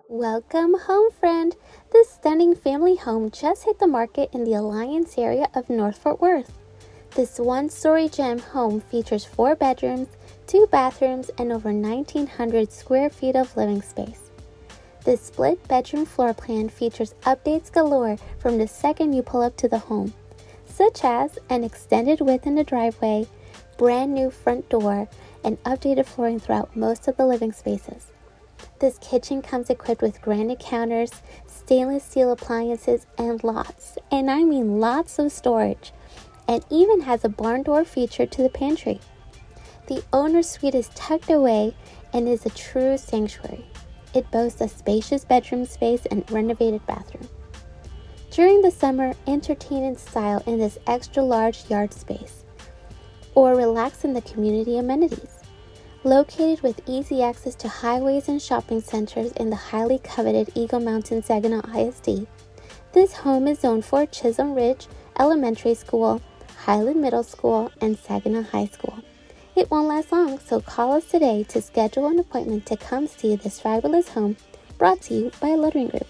Welcome home, friend! This stunning family home just hit the market in the Alliance area of North Fort Worth. This one-story gem home features 4 bedrooms, 2 bathrooms, and over 1,900 square feet of living space. This split-bedroom floor plan features updates galore from the second you pull up to the home, such as an extended width in the driveway, brand new front door, and updated flooring throughout most of the living spaces. This kitchen comes equipped with granite counters, stainless steel appliances, and I mean lots of storage, and even has a barn door feature to the pantry. The owner's suite is tucked away and is a true sanctuary. It boasts a spacious bedroom space and renovated bathroom. During the summer, entertain in style in this extra large yard space, or relax in the community amenities. Located with easy access to highways and shopping centers in the highly coveted Eagle Mountain Saginaw ISD, this home is zoned for Chisholm Ridge Elementary School, Highland Middle School, and Saginaw High School. It won't last long, so call us today to schedule an appointment to come see this fabulous home, brought to you by Ludwin Group.